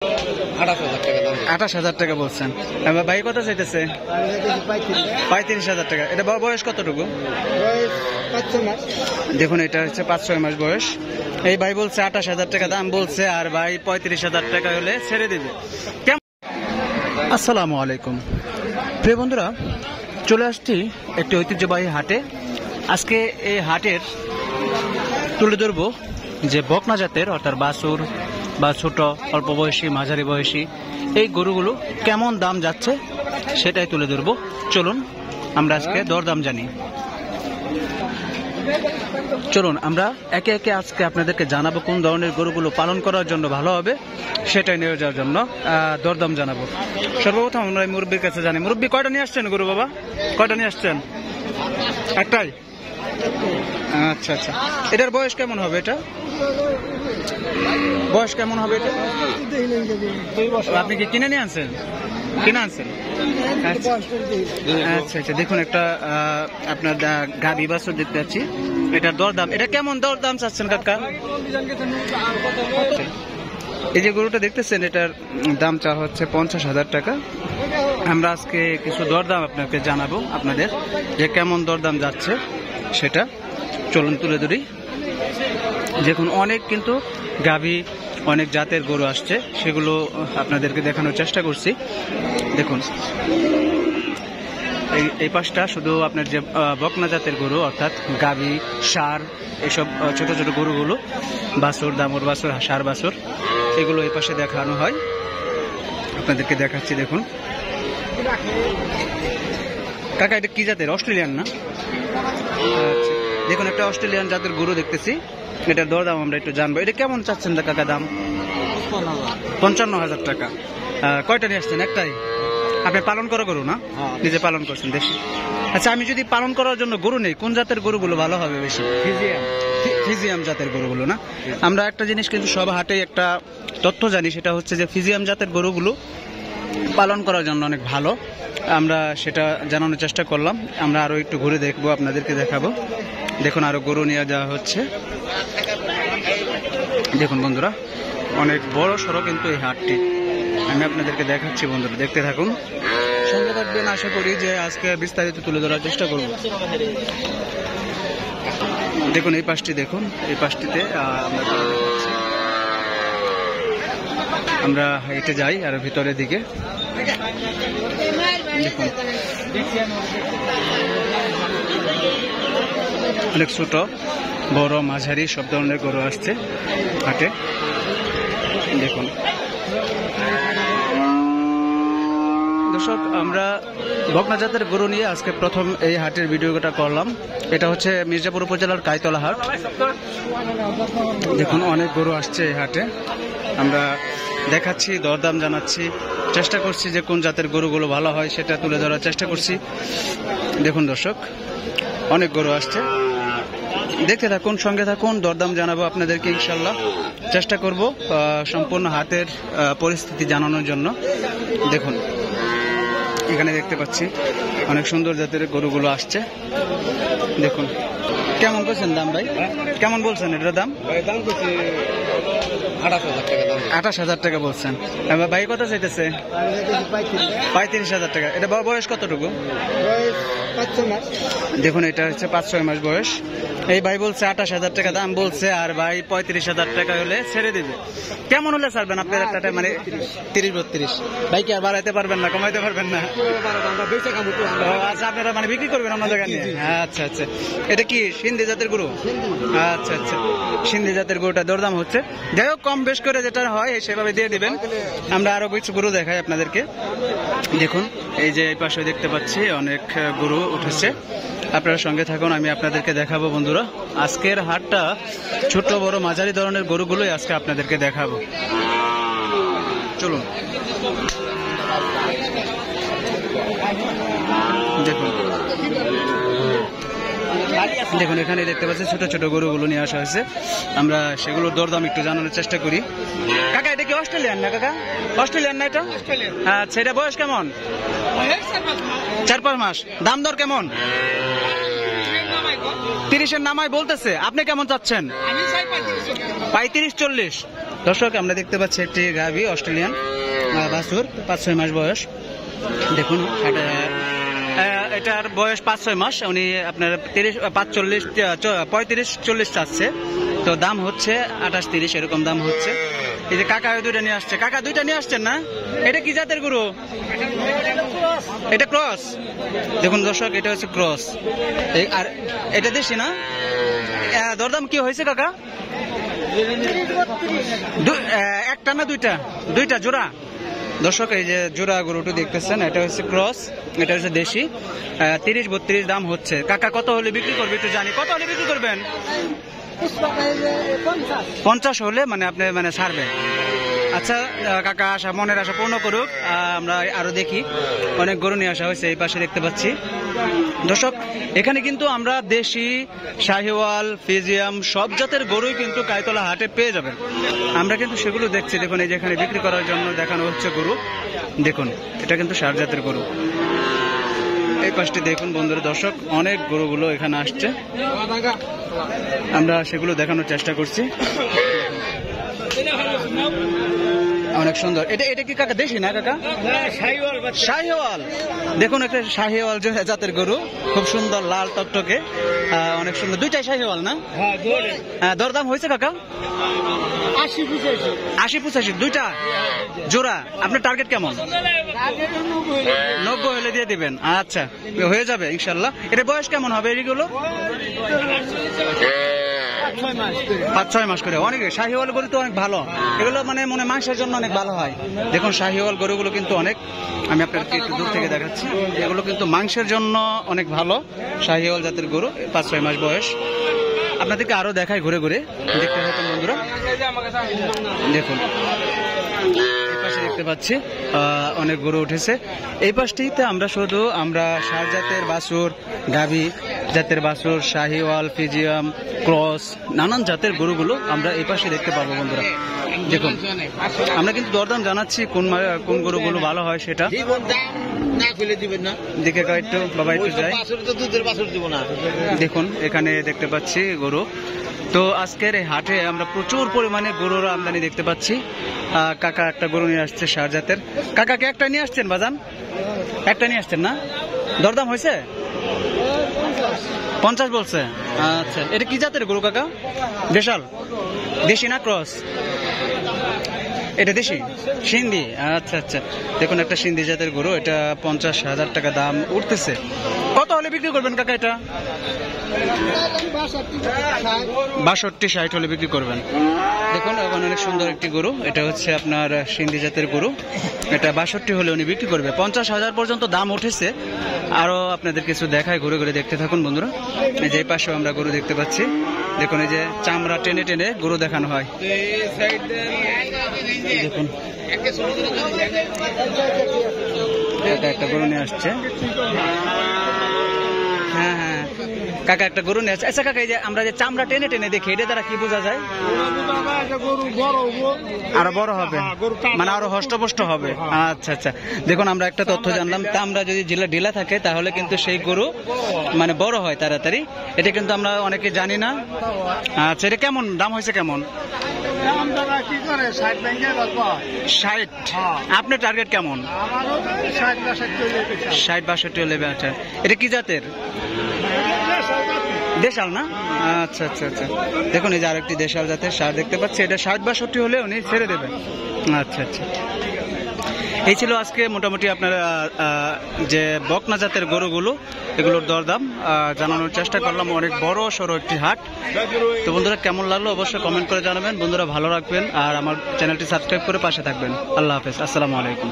28,000 টাকা বলছেন। ভাই কত চাইতেছে? 35,000 টাকা। এটা বয়স কতটুকু? দেখুন এটা হচ্ছে 5-6 মাস বয়স। এই ভাই বলছে 28,000 টাকা দাম বলছে, আর ভাই 35,000 টাকা হলে ছেড়ে দিবে। আসসালামু আলাইকুম প্রিয় বন্ধুরা, চলে আসছি একটি ঐতিহ্যবাহী হাটে। আজকে এই হাটের তুলে ধরবো যে বকনা জাতের অর্থাৎ বাছুর বা ছোট অল্প বয়সী মাঝারি বয়সী এই গরুগুলো কেমন দাম যাচ্ছে সেটাই তুলে ধরবো। চলুন আমরা আজকে দরদাম জানি। চলুন আমরা একে একে আজকে আপনাদেরকে জানাবো কোন ধরনের গরুগুলো পালন করার জন্য ভালো হবে সেটাই নিয়ে যাওয়ার জন্য দরদাম জানাবো। সর্বপ্রথম আমরা মুরব্বীর কাছে জানি। মুরব্বী কয়টা নিয়ে আসছেন গরু বাবা? কয়টা নিয়ে আসছেন? একটাই? আচ্ছা আচ্ছা। এটার বয়স কেমন হবে? এটা বয়স কেমন হবে? এটা আপনি কি কিনে নিয়ে আনছেন? কিনে আনছেন? আচ্ছা আচ্ছা। দেখুন একটা আপনার গাভী বাছুর দেখতে পাচ্ছি। এটার দরদাম, এটা কেমন দরদাম চাচ্ছেন কাকা? এই যে গরুটা দেখতেছেন এটার দাম চা হচ্ছে 50,000 টাকা। আমরা আজকে কিছু দরদাম আপনাকে জানাবো, আপনাদের যে কেমন দরদাম যাচ্ছে সেটা চলুন তুলে ধরি। দেখুন অনেক কিন্তু গাভী অনেক জাতের গরু আসছে, সেগুলো আপনাদেরকে দেখানোর চেষ্টা করছি। দেখুন এই পাশটা শুধু আপনার যে বকনা জাতের গরু অর্থাৎ গাভী ষাঁড় এইসব ছোট ছোট গরুগুলো, বাছুর দামুর বাছুর ষাঁড় বাছুর, এগুলো এই পাশে দেখানো হয়। আপনাদেরকে দেখাচ্ছি। দেখুন কাকা এটা কি জাতের? অস্ট্রেলিয়ান না? আচ্ছা দেখুন একটা অস্ট্রেলিয়ান জাতের গরু দেখতেছি। এটার দরদাম আমরা একটু জানবো। এটা কেমন চাচ্ছেন কাকা দাম? 55,000 টাকা। কয়টা নিয়ে আসছেন? একটাই? আপনি পালন করা গরু না? নিজে পালন করছেন দেশি? আচ্ছা আমি যদি পালন করার জন্য গরু নেই, কোন জাতের গরুগুলো ভালো হবে বেশি? ফিজিয়াম জাতের গরুগুলো না? আমরা একটা জিনিস কিন্তু সব হাটেই একটা তথ্য জানি, সেটা হচ্ছে যে ফিজিয়াম জাতের গরুগুলো পালন করার জন্য অনেক ভালো। আমরা সেটা জানানোর চেষ্টা করলাম। আমরা আরো একটু ঘুরে দেখবো, আপনাদেরকে দেখাবো। দেখুন আরো গরু নিয়ে যাওয়া হচ্ছে। দেখুন বন্ধুরা অনেক বড় সড়ো কিন্তু এই হাটটি, আমি আপনাদেরকে দেখাচ্ছি। বন্ধুরা দেখতে থাকুন, সঙ্গে থাকবেন। আশা করি যে আজকে বিস্তারিত তুলে ধরার চেষ্টা করব। দেখুন এই পাশটি, দেখুন এই পাশটিতে আমরা হেঁটে যাই আর ভিতরের দিকে দেখুন অনেক ছোট বড় মাঝারি সব ধরনের গরু আসছে হাটে। দেখুন দর্শক, আমরা বকনা জাতের গরু নিয়ে আজকে প্রথম এই হাটের ভিডিওটা করলাম। এটা হচ্ছে মির্জাপুর উপজেলার কাইতলা হাট। দেখুন অনেক গরু আসছে এই হাটে, আমরা দেখাচ্ছি, দরদাম জানাচ্ছি, চেষ্টা করছি যে কোন জাতের গরুগুলো ভালো হয় সেটা তুলে ধরার চেষ্টা করছি। দেখুন দর্শক অনেক গরু আসছে, দেখতে থাকুন, সঙ্গে থাকুন, দরদাম জানাবো আপনাদেরকে ইনশাল্লাহ। চেষ্টা করব সম্পূর্ণ হাটের পরিস্থিতি জানানোর জন্য। দেখুন এখানে দেখতে পাচ্ছি অনেক সুন্দর জাতের গরুগুলো আসছে। দেখুন কেমন করছেন দাম ভাই? কেমন বলছেন এটার দাম? 28,000 টাকা বলছেন। ভাই কত চাইতেছে? 35,000 টাকা। এটা বয়স কতটুকু? দেখুন এটা হচ্ছে 5-6 মাস বয়স। এই ভাই বলছে 28,000 টাকা দাম বলছে, আর ভাই 35,000 টাকা হলে ছেড়ে দিবে। কেমন হলে ছাড়বেন আপনার? একটা মানে 30-32। ভাই কি আর বাড়াইতে পারবেন না, কমাইতে পারবেন না? আচ্ছা আপনারা মানে বিক্রি করবেন অন্য জায়গায় নিয়ে? আচ্ছা আচ্ছা। এটা কি সিন্ধি জাতের গরু? আচ্ছা আচ্ছা, সিন্ধি জাতের গরুটা দরদাম হচ্ছে। যাই হোক কম বেশ করে যেটা হয় সেভাবে দিয়ে দিবেন। আমরা আরো কিছু গরু দেখাই আপনাদেরকে। দেখুন এই যে এই পাশে দেখতে পাচ্ছি অনেক গরু উঠেছে, আপনারা সঙ্গে থাকুন, আমি আপনাদেরকে দেখাবো। বন্ধুরা আজকের হাটটা ছোট বড় মাঝারি ধরনের গরুগুলোই আজকে আপনাদেরকে দেখাবো। চলুন দেখুন, দেখুন এখানে দেখতে পাচ্ছি ছোট ছোট গরুগুলো নিয়ে আসা হয়েছে। আমরা সেগুলোর দরদাম একটু জানানোর চেষ্টা করি। কাকা এটা কি অস্ট্রেলিয়ান না? কাকা অস্ট্রেলিয়ান না এটা? আচ্ছা এটা বয়স কেমন? 4-5 মাস। দাম দর কেমন? 30-এর নামায় বলতেছে। আপনি কেমন চাচ্ছেন? 35-40। দর্শক আমরা দেখতে পাচ্ছি একটি গাভী অস্ট্রেলিয়ান বাছুর, 5-6 মাস বয়স। দেখুন এটার বয়স 5-6 মাস। উনি আপনার 35-40 চাচ্ছে, তো দাম হচ্ছে 28-30 এরকম দাম হচ্ছে। এই যে কাকা দুইটা নিয়ে আসছে, কাকা দুইটা নিয়ে আসছেন না? এটা কি জাতের গরু? এটা ক্রস। দেখুন দর্শক, এটা হচ্ছে ক্রস, আর এটা দেশি না? দরদাম কি হয়েছে কাকা? একটা না দুইটা? দুইটা জোড়া। দর্শক এই যে জোড়া গরুটি দেখতেছেন, এটা হচ্ছে ক্রস, এটা হচ্ছে দেশি। 30-32 দাম হচ্ছে। কাকা কত হলে বিক্রি করবে একটু জানি, কত হলে বিক্রি করবেন? 50 হলে মানে আপনি মানে ছাড়বেন। আচ্ছা কাকা, আশা মনের আশা পূর্ণ করুক। আমরা আরো দেখি, অনেক গরু নিয়ে আসা হয়েছে এই পাশে দেখতে পাচ্ছি। দর্শক এখানে কিন্তু আমরা দেশি, শাহিওয়াল, ফিজিয়াম সব জাতের গরুই কিন্তু কাইতলা হাটে পেয়ে যাবেন। আমরা কিন্তু সেগুলো দেখছি। দেখুন এই যেখানে বিক্রি করার জন্য দেখানো হচ্ছে গরু, দেখুন এটা কিন্তু সার জাতের গরু। এই পাশটি দেখুন বন্ধুরা, দর্শক অনেক গরুগুলো এখানে আসছে, আমরা সেগুলো দেখানোর চেষ্টা করছি। অনেক সুন্দর। এটা কি কাকা দেশি না কাকা? শাহিওয়াল। দেখুন একটা শাহিওয়াল জাতের গরু, খুব সুন্দর লাল টকটকে, অনেক সুন্দর। দুইটাই শাহিওয়াল না? দরদাম হয়েছে কাকা? 80-85 দুইটা জোড়া। আপনার টার্গেট কেমন? 90 হলে দিয়ে দিবেন। আচ্ছা হয়ে যাবে ইনশাল্লাহ। এটা বয়স কেমন হবে এগুলো? 5-6 মাস করে। অনেক শাহিওয়াল গরু তো অনেক ভালো, এগুলো মানে মনে মাংসের জন্য অনেক ভালো হয়। দেখুন শাহিওয়াল গরুগুলো কিন্তু অনেক, আমি আপনাকে একটু দূর থেকে দেখাচ্ছি, এগুলো কিন্তু মাংসের জন্য অনেক ভালো। শাহিওয়াল জাতের গরু, 5-6 মাস বয়স। আপনাদেরকে আরো দেখাই ঘুরে ঘুরে, দেখতে থাকুন বন্ধুরা। দেখুন এই পাশে দেখতে পাচ্ছি অনেক গরু উঠেছে। এই পাশটিতে আমরা শুধু সার জাতের বাছুর, গাভী জাতের বাছুর, শাহিওয়াল, ফিজিয়াম, ক্রস, নানান জাতের গরুগুলো আমরা এই পাশে দেখতে পাবো বন্ধুরা। দেখুন আমরা কিন্তু দরদাম জানাচ্ছি, কোন গরুগুলো ভালো হয় সেটা দেখে একটু বাবা একটু যাই। দেখুন এখানে দেখতে পাচ্ছি গরু। তো আজকের এই হাটে আমরা প্রচুর পরিমাণে গরুর আমদানি দেখতে পাচ্ছি। কাকা একটা গরু নিয়ে আসছে সার জাতের। কাকাকে একটা নিয়ে আসছেন বাজান? একটা নিয়ে আসছেন না? দরদাম হয়েছে? 50 বলছে। আচ্ছা এটা কি জাতের গরু কাকা? দেশাল? দেশি না ক্রস? এটা দেশি সিন্ধি। আচ্ছা আচ্ছা, দেখুন একটা সিন্ধি জাতের গরু, এটা 50,000 টাকা দাম উঠতেছে। কত হলে বিক্রি করবেন কাকা এটা? 62-60 হলে বিক্রি করবেন। দেখুন এখন অনেক সুন্দর একটি গরু, এটা হচ্ছে আপনার সিন্ধি জাতের গরু, এটা 62 হলে উনি বিক্রি করবে। 50,000 পর্যন্ত দাম উঠেছে। আরো আপনাদের কিছু দেখায়, ঘুরে ঘুরে দেখতে থাকুন বন্ধুরা। এই যে পাশেও আমরা গরু দেখতে পাচ্ছি, দেখুন এই যে চামড়া টেনে টেনে গরু দেখানো হয়। দেখুন একটা গরু নিয়ে আসছে। হ্যাঁ হ্যাঁ কাকা একটা গরু নিয়ে আসছে। আচ্ছা কাকা এই যে আমরা যে চামড়া টেনে টেনে দেখি, এটা দ্বারা কি বোঝা যায়? আরো বড় হবে, মানে আরো হষ্টপুষ্ট হবে। আচ্ছা আচ্ছা, দেখুন আমরা একটা তথ্য জানলাম, চামড়া যদি ঢিলা থাকে তাহলে কিন্তু সেই গরু মানে বড় হয় তাড়াতাড়ি। এটা কিন্তু আমরা অনেকে জানি না। আচ্ছা এটা কেমন দাম হয়েছে? কেমন 60? আপনার টার্গেট কেমন? 60-62 হলে। আচ্ছা এটা কি জাতের? দেশাল না? আচ্ছা আচ্ছা আচ্ছা, দেখুন এই যে আরেকটি দেশাল জাতের সার দেখতে পাচ্ছি, এটা 60-62 হলে উনি ছেড়ে দেবেন। আচ্ছা আচ্ছা, এই ছিল আজকে মোটামুটি আপনারা যে বকনা জাতের গরুগুলো, এগুলোর দরদাম জানানোর চেষ্টা করলাম। অনেক বড় সড়ো একটি হাট। তো বন্ধুরা কেমন লাগলো অবশ্যই কমেন্ট করে জানাবেন। বন্ধুরা ভালো রাখবেন আর আমার চ্যানেলটি সাবস্ক্রাইব করে পাশে থাকবেন। আল্লাহ হাফেজ, আসসালামু আলাইকুম।